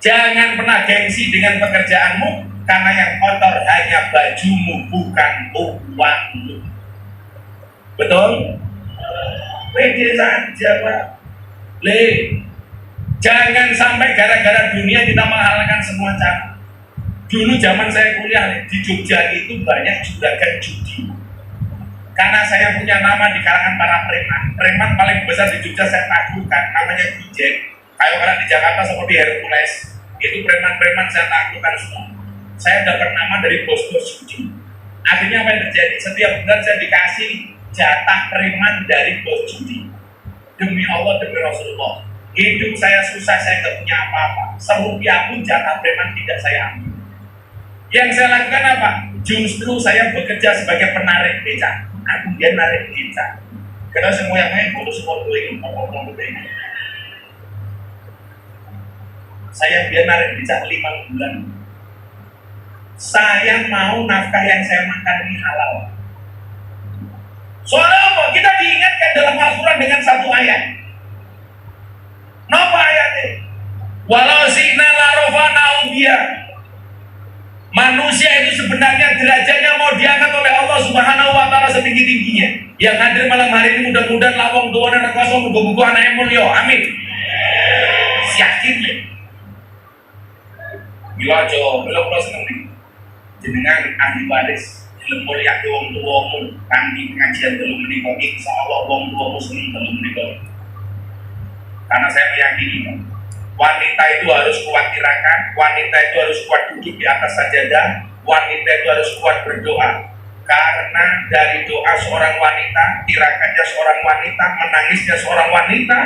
Jangan pernah gengsi dengan pekerjaanmu, karena yang kotor hanya bajumu, bukan uangmu. Betul? Pede saja, Pak. Jangan sampai gara-gara dunia kita menghalalkan semua cara. Dulu zaman saya kuliah di Jogja itu banyak juragan judi. Karena saya punya nama di kalangan para preman. Preman paling besar di Jogja saya taklukkan, namanya Gujek. Kayak orang di Jakarta seperti Hercules. Itu preman-preman saya taklukkan semua. Saya dapat nama dari bos-bos judi. Akhirnya apa yang terjadi? Setiap bulan saya dikasih jatah preman dari bos judi. Demi Allah, demi Rasulullah, hidup saya susah, saya tidak punya apa-apa. Serupiah pun jatah preman tidak saya ambil. Yang saya lakukan apa? Justru saya bekerja sebagai penarik becak. Aku dia narik becak. Karena semua yang lain foto-foto ini, foto-foto ini. Saya biar narik becak 5 bulan. Saya mau nafkah yang saya makan ini halal. Soalnya apa? Kita diingatkan dalam Al-Quran dengan satu ayat. Napa ayatnya? Walau sina larofana ubia. Manusia itu sebenarnya derajatnya mau diangkat oleh Allah Subhanahu wa Ta'ala setinggi-tingginya. Yang hadir malam hari ini mudah-mudahan lawang tuan dan kosong buku-buku anak emulio. Amin. Yakin nih. Bila jo, belum lo seneng nih. Jenengan ahli waris. Belum mulia wong tuamu. Kanthi pengajian belum menikah. Insya Allah wong tuamu seneng belum menikah. Karena saya meyakini wanita itu harus kuat tirakat, wanita itu harus kuat duduk di atas sajadah, wanita itu harus kuat berdoa. Karena dari doa seorang wanita, tirakatnya seorang wanita, menangisnya seorang wanita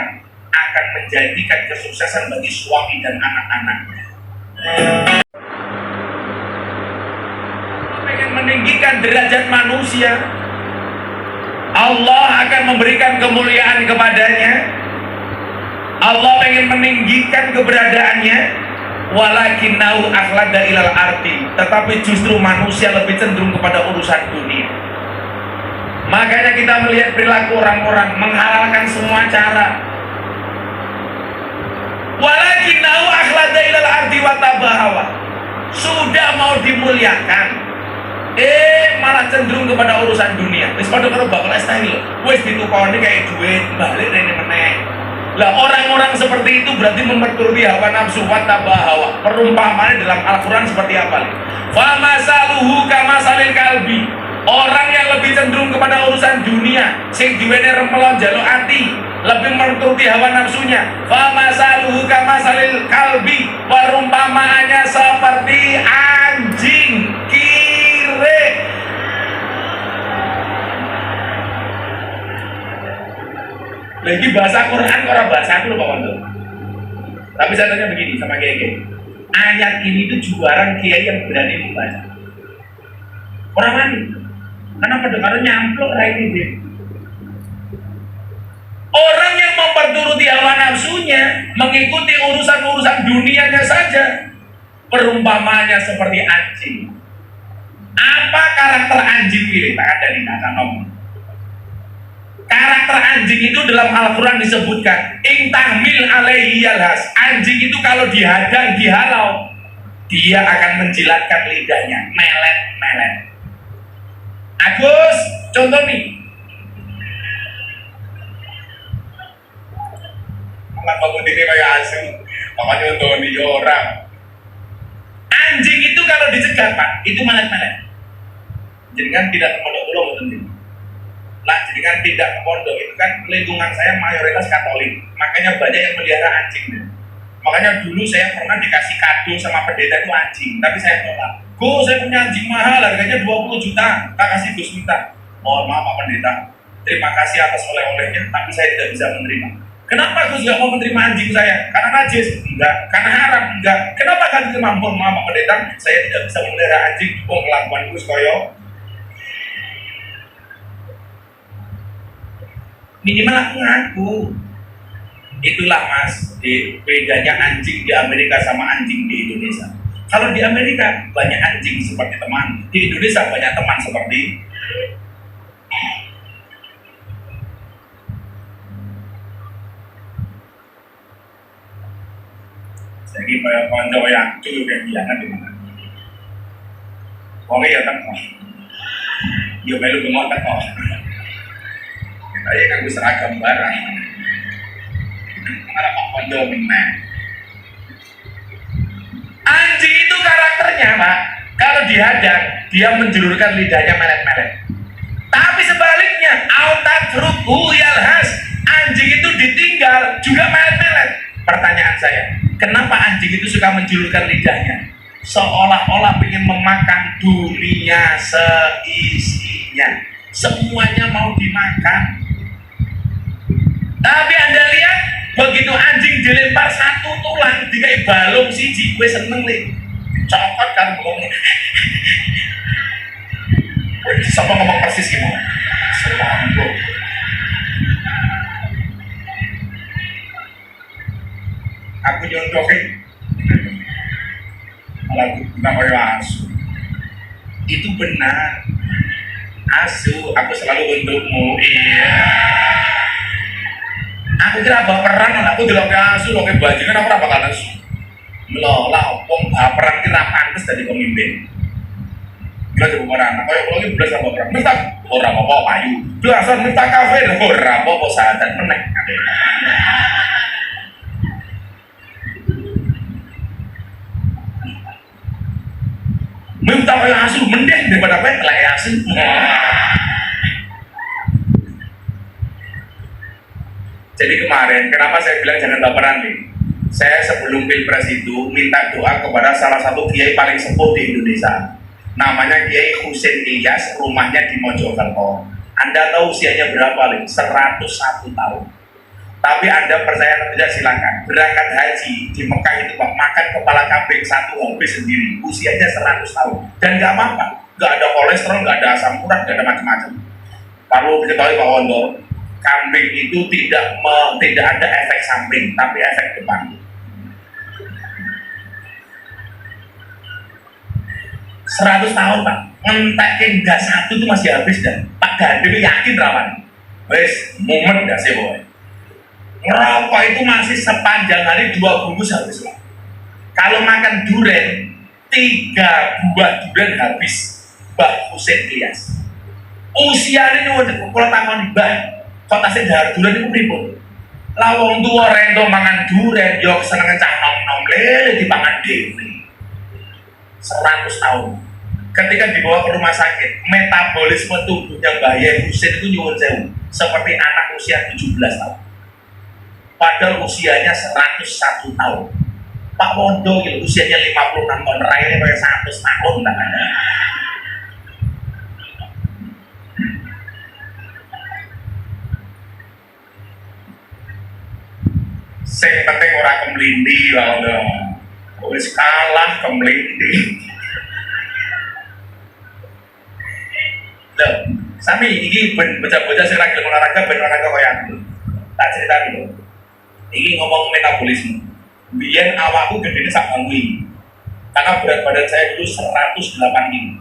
akan menjadikan kesuksesan bagi suami dan anak-anaknya. Pengen meninggikan derajat manusia, Allah akan memberikan kemuliaan kepadanya. Allah pengen meninggikan keberadaannya, walakinnau akhlada ilal arti, tetapi justru manusia lebih cenderung kepada urusan dunia. Makanya kita melihat perilaku orang-orang menghalalkan semua cara. Walakinnau akhlada ilal arti watabahawa, sudah mau dimuliakan, malah cenderung kepada urusan dunia. Wis padha karo bakal estahil, wis ditukoni kayak duit, balik rene meneh. Lah orang-orang seperti itu berarti memetuti hawa nafsu wa tabahawa. Perumpamaannya dalam Al-Quran seperti apa? Fa masaluhu kamasalil kalbi. Orang yang lebih cenderung kepada urusan dunia, sing diwene remelon jaluk ati, lebih menuruti hawa nafsunya. Fa masaluhu kamasalil kalbi. Perumpamaannya seperti anjing kire. Lagi bahasa Quran, orang bahasa aku loh Pak. Tapi saya tanya begini sama kiai, ayat ini tuh juaran kiai yang berani membaca. Orang mana? Karena pendengaran nyamplok kayak ini. Orang yang memperturuti hawa nafsunya, mengikuti urusan-urusan dunianya saja, perumpamaannya seperti anjing. Apa karakter anjing ini? Tak ada di kata ngomong. Karakter anjing itu dalam Al-Quran disebutkan intahmil alaihi yalhas. Anjing itu kalau dihadang, dihalau, dia akan menjilatkan lidahnya, melet-melet. Agus, contoh nih, kenapa ini kayak asing, makanya contoh nih orang. Anjing itu kalau dicegat Pak, itu melet-melet. Jadi kan tidak pondok tentu. Nah, jadi kan tidak ke pondok, itu kan lingkungan saya mayoritas Katolik, makanya banyak yang melihara anjing. Makanya dulu saya pernah dikasih kado sama pendeta itu anjing, tapi saya tolak. Gus, saya punya anjing mahal, harganya 20 juta, tak kasih Gus minta. Mohon maaf Pak Pendeta, terima kasih atas oleh-olehnya, tapi saya tidak bisa menerima. Kenapa Gus gak mau menerima anjing saya? Karena najis? Enggak. Karena haram? Enggak. Kenapa kan terima? Mohon maaf Pak Pendeta, saya tidak bisa memelihara anjing. Kelakuan Gus koyo minimal aku ngaku. Itulah Mas, bedanya anjing di Amerika sama anjing di Indonesia. Kalau di Amerika banyak anjing seperti teman, di Indonesia banyak teman seperti Jadi konco yang dulu kayak bilangan di mana? Oke ya teko. Yo melu bengok teko. Saya kan bisa seragam barang. Ada kok konco menang. Anjing itu karakternya, Pak. Kalau dihadang, dia menjulurkan lidahnya melet-melet. Tapi sebaliknya, autadruku yalhas, anjing itu ditinggal juga melet-melet. Pertanyaan saya, kenapa anjing itu suka menjulurkan lidahnya? Seolah-olah ingin memakan dunia seisinya. Semuanya mau dimakan. Tapi Anda lihat, begitu anjing dilempar satu tulang, dikai balung siji, gue seneng nih. Cokot kan ngomong. Siapa ngomong persis gimana? Selamat. Aku nyontokin lagu namanya asu. Itu benar. Asu, aku selalu untukmu. Iya. Aku kira baperan, aku delok asu, lho bajingan aku ora bakal asu. Melola wong baperan ki ra pantes dadi pemimpin. Kira coba marana, koyo kula iki belas apa baperan. Mesti ora apa-apa payu. Belasan minta kafe ora apa-apa sadan meneh. Minta kaya asu mending daripada kowe telek asu. Jadi kemarin, kenapa saya bilang jangan baperan nih? Saya sebelum pilpres itu minta doa kepada salah satu kiai paling sepuh di Indonesia. Namanya Kiai Husein Ilyas, rumahnya di Mojokerto. Anda tahu usianya berapa, Lim? 101 tahun. Tapi Anda percaya atau tidak silakan. Berangkat haji di Mekah itu Pak, makan kepala kambing satu habis sendiri. Usianya 100 tahun. Dan nggak apa-apa. Nggak ada kolesterol, nggak ada asam urat, nggak ada macam-macam. Perlu diketahui Pak Wondo, kambing itu tidak ada efek samping, tapi efek depan. Seratus tahun Pak, ngentekin gas satu itu masih habis dan Pak Gandhi itu yakin rawan. Wes, mumet gak sih boy? Ngerokok itu masih sepanjang hari 2 bungkus habis Pak. Kalau makan durian, 3 buah durian habis. Mbah Husein Ilyas. Usia ini kalau takon Mbah, kok tasik dahar durian itu pripun? Lawang tua rendo mangan durian, yo seneng cah nom-nom lele dipangan dewi. 100 tahun. Ketika dibawa ke rumah sakit, metabolisme tubuhnya Mbah Husein itu nyuwun sewu, seperti anak usia 17 tahun. Padahal usianya 101 tahun. Pak Wondo gitu, usianya 56 tahun, raihnya kayak 100 tahun tak ada. Sing penting orang kemlindi loh. Wis kalah kemlindi. Loh, sami ini bocah-bocah sing lagi olahraga kaya aku. Tak cerita dulu. Ini ngomong metabolisme. Biyen awakku gedene sak bangui. Karena berat badan saya dulu 108 kilo.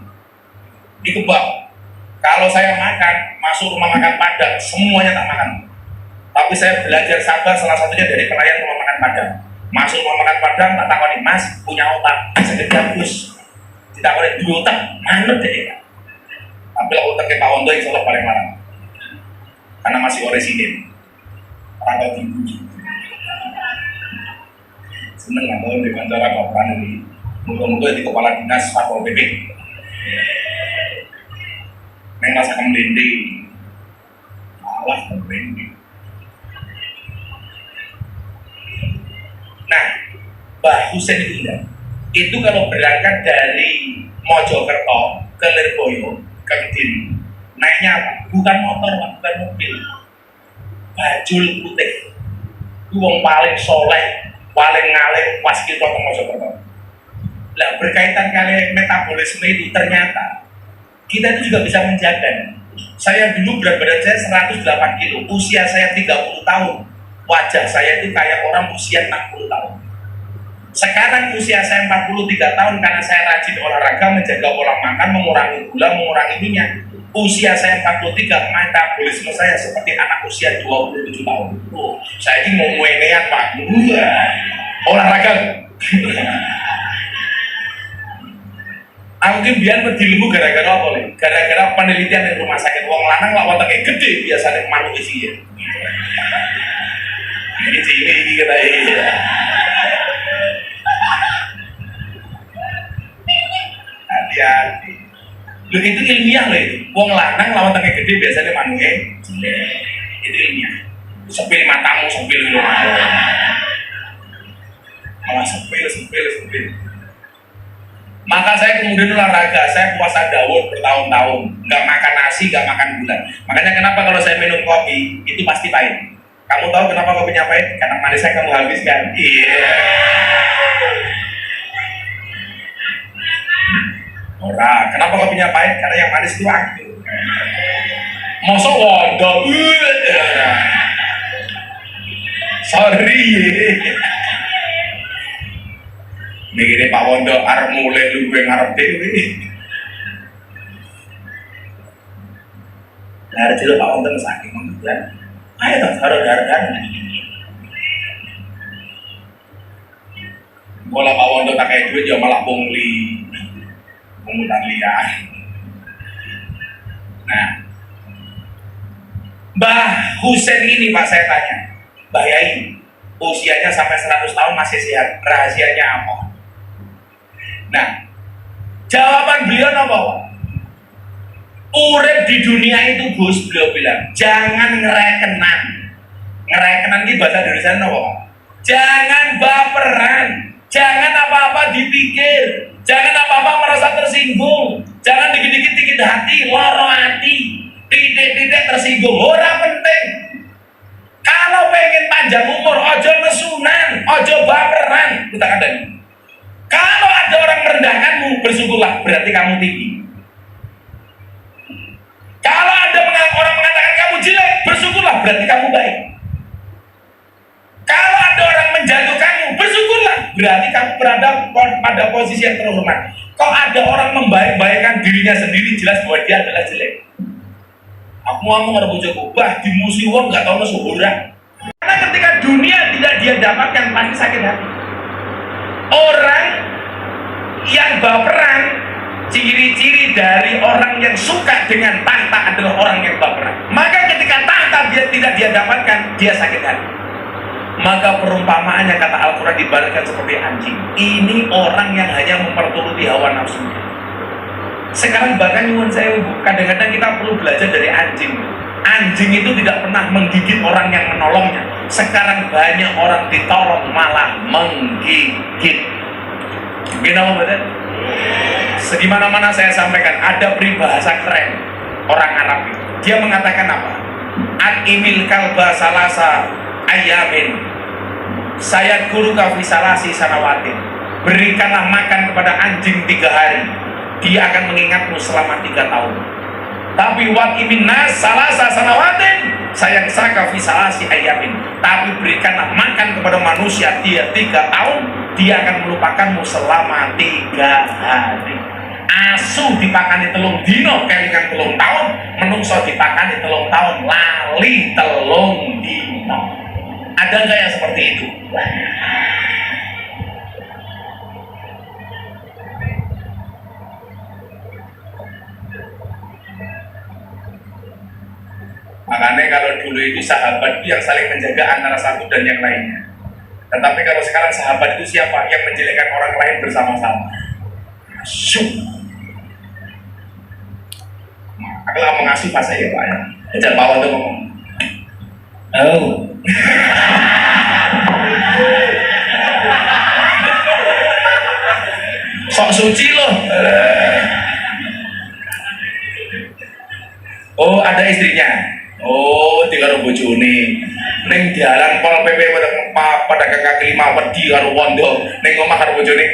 Itu Mbak, kalau saya makan, masuk rumah makan Padang, semuanya tak makan. Tapi saya belajar sabar salah satunya dari pelayan rumah makan Padang. Masuk rumah makan Padang, tak takoni, Mas punya otak, sedikit bagus. Ditakoni dua otak, manut deh. Tapi kalau otaknya Pak Wondo insya Allah paling larang. Karena masih orisinil. Rangka tinggi. Seneng nggak tahu dengan cara baperan ini. Muka-muka di kepala dinas Satpol PP. Neng masa kemlindi, malah kemlindi. Nah, Mbah Husein itu kalau berangkat dari Mojokerto ke Lirboyo ke Kediri, naiknya apa? Bukan motor, bukan mobil, bajul putih. Wong paling soleh, paling ngalih pas kita ke Mojokerto. Nah, berkaitan kali metabolisme itu ternyata kita itu juga bisa menjaga. Saya dulu berat badan saya 108 kilo, usia saya 30 tahun. Wajah saya itu kayak orang usia 60 tahun. Sekarang usia saya 43 tahun karena saya rajin olahraga, menjaga pola makan, mengurangi gula, mengurangi minyak. Usia saya 43, metabolisme saya seperti anak usia 27 tahun. Saya ini mau muenean Pak. Olahraga Aku ki biyen wedi lemu gara-gara apa le? Gara-gara penelitian di rumah sakit wong lanang lak wetenge gede biasanya manuk isi ya. Ini kita ini. Hati-hati. Loh itu ilmiah loh itu. Wong lanang lawan tengah gede biasanya manuknya jelek. Itu ilmiah. Sepil matamu, sepil lu mau. Malah sepil. Maka saya kemudian olahraga, saya puasa Daud bertahun-tahun, nggak makan nasi, nggak makan gula. Makanya kenapa kalau saya minum kopi itu pasti pahit. Kamu tahu kenapa kopinya pahit? Karena manisnya kamu habiskan. Iya. Ora, kenapa kopinya pahit? Karena yang manis itu aku. Masa wondo. Sorry. Mikirnya Pak Wondo arep mulai lu gue ngarep dewe. Nah, jadi Pak Wondo saking mengejar. Ayo dong, harga. Bola Pak Wondo tak kayak duit, ya malah pungli, pungutan liar. Nah, Mbah Husein ini Pak saya tanya, Mbah Yai, usianya sampai 100 tahun masih sehat, rahasianya apa? Nah, jawaban beliau apa? Urip di dunia itu Gus, beliau bilang, jangan ngerekenan. Ngerekenan ini bahasa Indonesia apa? Jangan baperan, jangan apa-apa dipikir, jangan apa-apa merasa tersinggung, jangan dikit-dikit hati, loro hati, titik-titik tersinggung, orang penting. Kalau pengen panjang umur, ojo nesunan, ojo baperan, kita katakan. Kalau ada orang merendahkanmu, bersyukurlah, berarti kamu tinggi. Kalau ada orang mengatakan kamu jelek, bersyukurlah, berarti kamu baik. Kalau ada orang menjatuhkanmu, bersyukurlah, berarti kamu berada pada posisi yang terhormat. Kalau ada orang membaik-baikkan dirinya sendiri, jelas bahwa dia adalah jelek. Aku ngomong ada bojoku, bah di musuh nggak tahu nasuhura. Karena ketika dunia tidak dia dapatkan, pasti sakit hati. Orang yang baperan, ciri-ciri dari orang yang suka dengan tahta adalah orang yang baperan. Maka ketika tahta dia tidak dia dapatkan, dia sakit hati. Maka perumpamaannya kata Al-Quran dibalikkan seperti anjing. Ini orang yang hanya memperturuti hawa nafsu. Sekarang bahkan nyuwun saya, kadang-kadang kita perlu belajar dari anjing. Anjing itu tidak pernah menggigit orang yang menolongnya. Sekarang banyak orang ditolong malah menggigit. Gimana betul? Segimana-mana saya sampaikan, ada peribahasa keren orang Arab itu. Dia mengatakan apa? Al-imil kalba salasa ayamin sayat guru kafisalasi sanawatin. Berikanlah makan kepada anjing 3 hari, dia akan mengingatmu selama 3 tahun. Tapi wat iminas salasa sanawatin sayang saka fisalasi ayamin. Tapi berikanlah makan kepada manusia dia 3 tahun, dia akan melupakanmu selama 3 hari. Asu dipakani 3 dino kelingan 3 tahun, menungso dipakani 3 tahun lali 3 dino. Ada nggak yang seperti itu? Makanya kalau dulu itu sahabat itu yang saling menjaga antara satu dan yang lainnya. Tetapi kalau sekarang sahabat itu siapa? Yang menjelekkan orang lain bersama-sama. Syuk. Aku lah mengasuh bahasa ya Pak ya. Ajak Pak Wanto ngomong. Oh. Sok suci loh. Oh ada istrinya. Oh, 3 bojone. Ning dalan Pol PP pada kaki 5 wedi karo wondo. Ning omah karo bojone.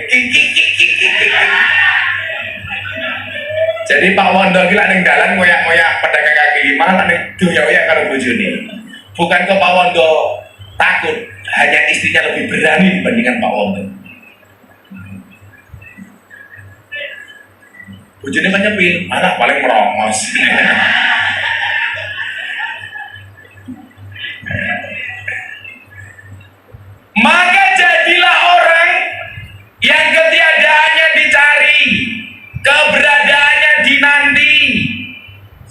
Jadi Pak Wondo iki lak ning dalan ngoyak-ngoyak pada kaki 5 lan ning doyak-doyak karo bojone. Bukan ke Pak Wondo takut, hanya istrinya lebih berani dibandingkan Pak Wondo. Bojone kan nyepil, malah paling merongos. Maka jadilah orang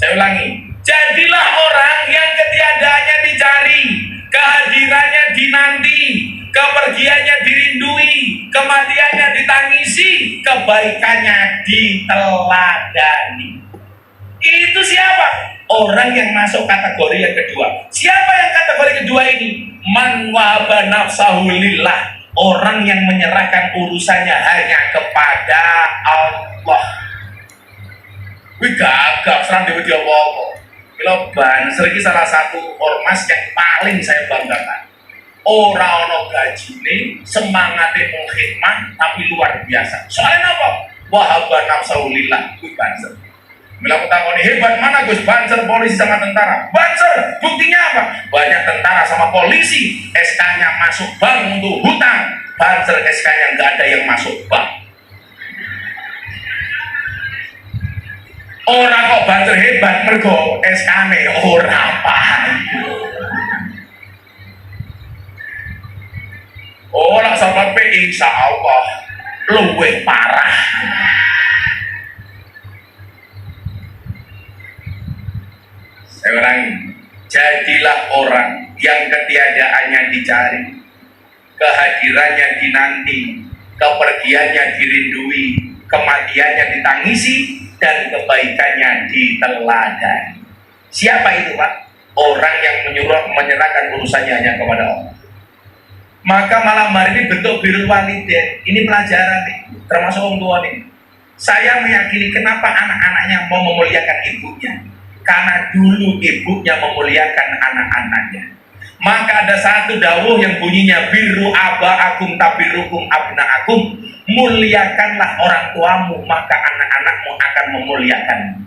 Saya ulangi, jadilah orang yang ketiadaannya dicari, kehadirannya dinanti, kepergiannya dirindui, kematiannya ditangisi, kebaikannya diteladani. Itu siapa? Orang yang masuk kategori yang kedua. Siapa yang kategori kedua ini? Man wahaba nafsahu lillah. Orang yang menyerahkan urusannya hanya kepada Allah. Wih gagah, serang dewa dia apa? Kalau Banser ini salah satu ormas yang paling saya banggakan. Orang ono gajine, semangatnya menghikmah, tapi luar biasa. Soalnya apa? Wahaba nafsahu lillah. Wih Banser. Melakukan takoni hebat mana Gus? Banser polisi sama tentara. Banser buktinya apa? Banyak tentara sama polisi SK-nya masuk bank untuk hutang. Banser SK-nya nggak ada yang masuk bank. Orang kok Banser hebat mergo SK-nya orang payu. Orang sampai insya Allah luwih parah. Saya ulangi, jadilah orang yang ketiadaannya dicari, kehadirannya dinanti, kepergiannya dirindui, kematiannya ditangisi, dan kebaikannya diteladani. Siapa itu Pak? Orang yang menyerahkan urusannya hanya kepada Allah. Maka malam hari ini bentuk birrul walidain, ini pelajaran nih, termasuk orang tua nih. Saya meyakini kenapa anak-anaknya mau memuliakan ibunya. Karena dulu ibunya memuliakan anak-anaknya. Maka ada satu dawuh yang bunyinya birru aba'akum tabirrukum abna'akum. Muliakanlah orang tuamu, maka anak-anakmu akan memuliakanmu.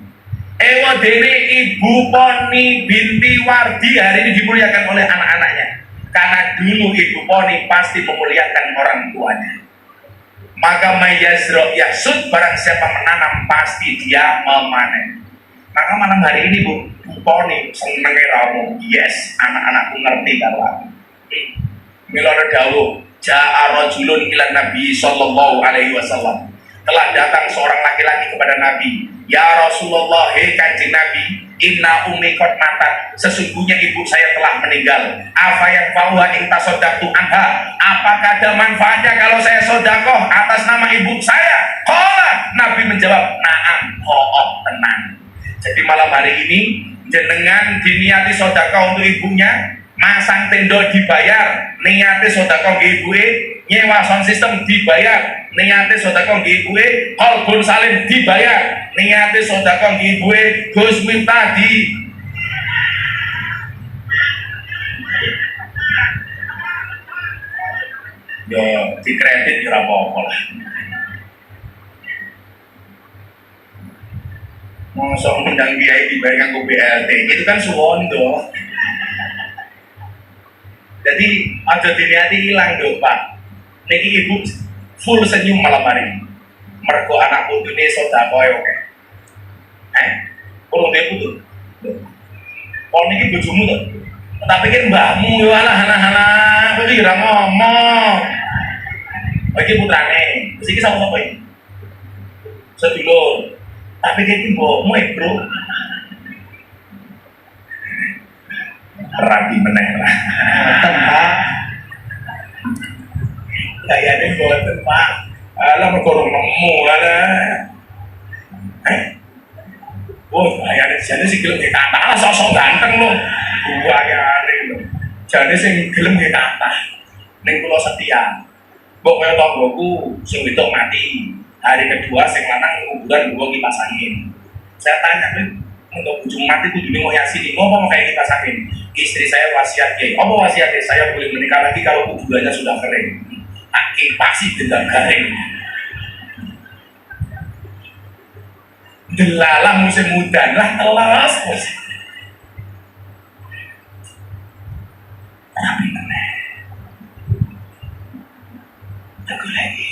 Ewa dene Ibu Poni binti Wardi hari ini dimuliakan oleh anak-anaknya. Karena dulu Ibu Poni pasti memuliakan orang tuanya. Maka mayazro yasud, barang siapa menanam pasti dia memanen. Maka malam hari ini Bu Poni seneng ramu. Yes, anak-anakku ngerti kalau aku. Milor dawuh, ja'a rajulun ila Nabi sallallahu alaihi wasallam. Telah datang seorang laki-laki kepada Nabi. Ya Rasulullah, hei Kanjeng Nabi, inna ummi qad matat. Sesungguhnya ibu saya telah meninggal. Apa yang fa'uha in tasaddaqtu anha? Apakah ada manfaatnya kalau saya sedekah atas nama ibu saya? Qala, Nabi menjawab, na'am, tenang. Jadi malam hari ini jenengan diniati sedekah untuk ibunya, masang tenda dibayar, niate sedekah nggih ibuke, nyewa sound system dibayar, niate sedekah nggih ibuke, qalbun salim dibayar, niate sedekah nggih ibuke, Gus Miftah di yo di kredit ora apa-apa lah. Mosok undang biaya dibayar ke BLT itu kan suwondo. Jadi ada dilihat hilang dong Pak. Niki ibu full senyum malam hari ini. Mergo anak putune sedekah oke. Kurang dia putus. Kalau niki bojomu tuh. Tapi kan mbahmu yo alah kowe iki ora ngomong. Iki putrane. Terus iki sapa iki? Sedulur. Tapi dia itu mbokmu bro. Rabi meneh lah. Kayaknya boten Pak. Alah mergo nemu alah. Oh, kayaknya jane sing gelem ditata lah sosok ganteng lho. Kayaknya lho. Jane sing gelem ditata. Ning kula setia. Mbok kaya tanggoku sing wedok mati. Hari kedua sing lanang kuburan gua kipas angin. Saya tanya, untuk ujung mati kudune mau yasini, mau kayak kipas angin. Istri saya wasiat kayak, apa wasiatnya? Saya boleh menikah lagi kalau kuburannya sudah kering. Kipasi tidak kering. Delalah musim mudan lah telas bos. Tapi meneh. Aku lagi.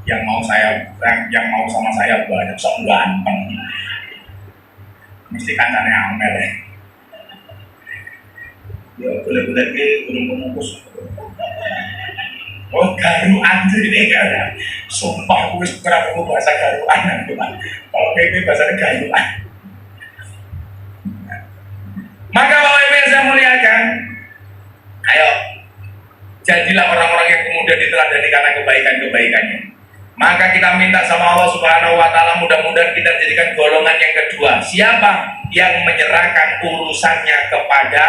Yang mau sama saya banyak sok ganteng. Mesti kancane amel ya. Ya boleh-boleh ke gunung pemukus. Oh, garuan ini kan. Sumpah aku wis ora perlu bahasa garuan. Kalau PP bahasa garuan. Maka Bapak Ibu yang saya muliakan, ayo jadilah orang-orang yang kemudian diteladani karena kebaikan-kebaikannya. Maka kita minta sama Allah Subhanahu wa taala mudah-mudahan kita jadikan golongan yang kedua. Siapa yang menyerahkan urusannya kepada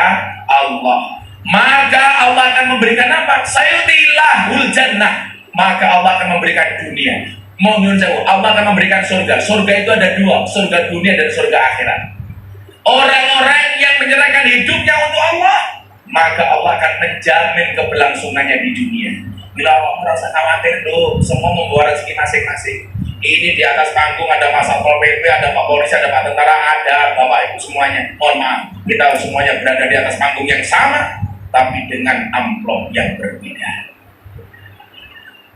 Allah? Maka Allah akan memberikan apa? Sayutilahul jannah. Maka Allah akan memberikan dunia. Mohon jauh, Allah akan memberikan surga. Surga itu ada dua, surga dunia dan surga akhirat. Orang-orang yang menyerahkan hidupnya untuk Allah, maka Allah akan menjamin keberlangsungannya di dunia. Bila Allah merasa khawatir, loh, semua membawa rezeki masing-masing. Ini di atas panggung ada Mas Satpol PP, ada Pak Polisi, ada Pak Tentara, ada Bapak Ibu semuanya. Mohon maaf, kita semuanya berada di atas panggung yang sama, tapi dengan amplop yang berbeda,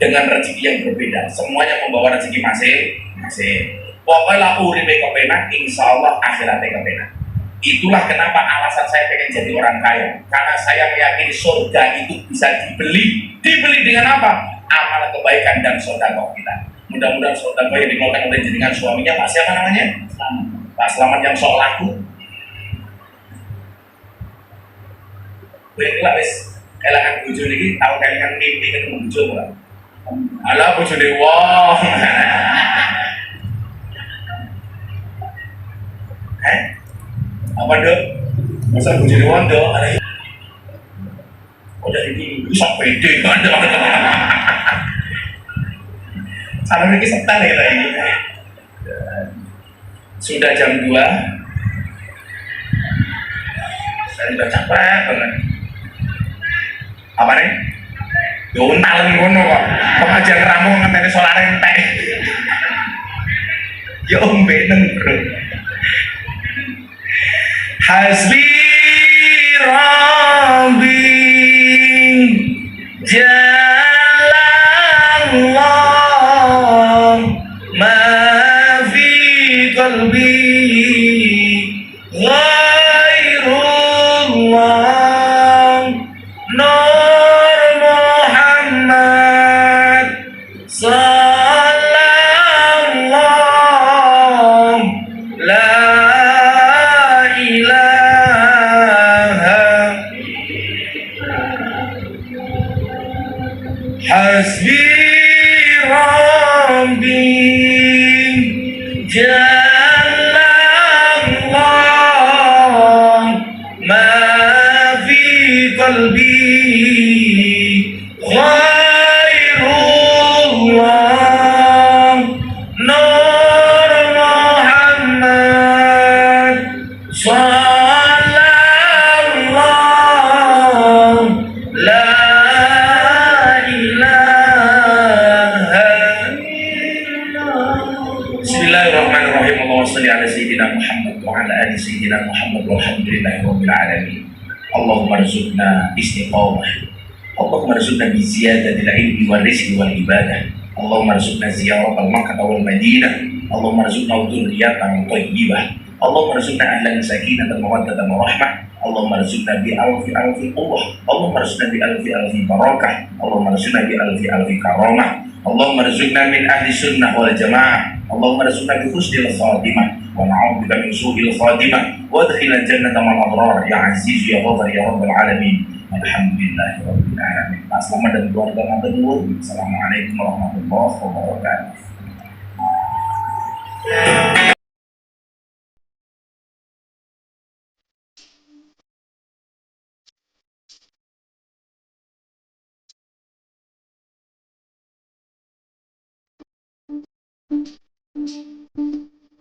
dengan rezeki yang berbeda. Semuanya membawa rezeki masing-masing. Pokoknya uripe kepenak, insya Allah akhiratnya kepenak. Itulah kenapa alasan saya pengen jadi orang kaya, karena saya meyakini surga itu bisa dibeli. Dibeli dengan apa? Amal kebaikan dan sedekah kita. Mudah-mudahan sedekah yang dimulakan oleh jenengan suaminya Pak siapa namanya? Pak Selamat yang sok laku. Baiklah wis kelangan bojo niki tahu kelingan mimpi ketemu bojo ora? Alah bojone wong. Apa dok? Masa bojone wong dok? Ada udah ini bisa pede kan? Salah lagi setel ya ini. Sudah jam 2. Saya sudah capek banget. Apa nih? Dontal ngono kok. Pengajian ramu ngenteni solar entek. Ya omben bro. Hasbi Rabbi Jalallah ma fi qalbi ghairullah Nur Muhammad sallallahu la Hasbi Rabbi Jalallah ma fi qalbi ghairullah Nur Muhammad sallallahu la Bismillahirrahmanirrahim. Allahumma shalli ala sayyidina Muhammad wa ala ali sayyidina Muhammad walhamdulillahi rabbil alamin. Allahumma rzuqna istiqamah. Allahumma rzuqna bi ziyadatil ilmi wal rizqi wal ibadah. Allahumma rzuqna ziyaratal Makkah wal Madinah. Allahumma rzuqna dzurriyyatan thayyibah. Allahumma rzuqna ahlan sakinatan mawaddatan wa rahmah. Allahumma rzuqna bi alfi alfi quwwah. Allahumma rzuqna bi alfi alfi barakah. Allahumma rzuqna bi alfi alfi karamah. Allahumma rzuqna min ahli sunnah wal jamaah. Allahumma rzuqna bi husnil khatimah wa na'udzubika min su'il khatimah wa adkhilna jannata ma'al abrar ya aziz ya ghafar ya rabbal alamin. Alhamdulillahi rabbil alamin. Selamat dan keluarga matur nuwun. Assalamualaikum warahmatullahi wabarakatuh.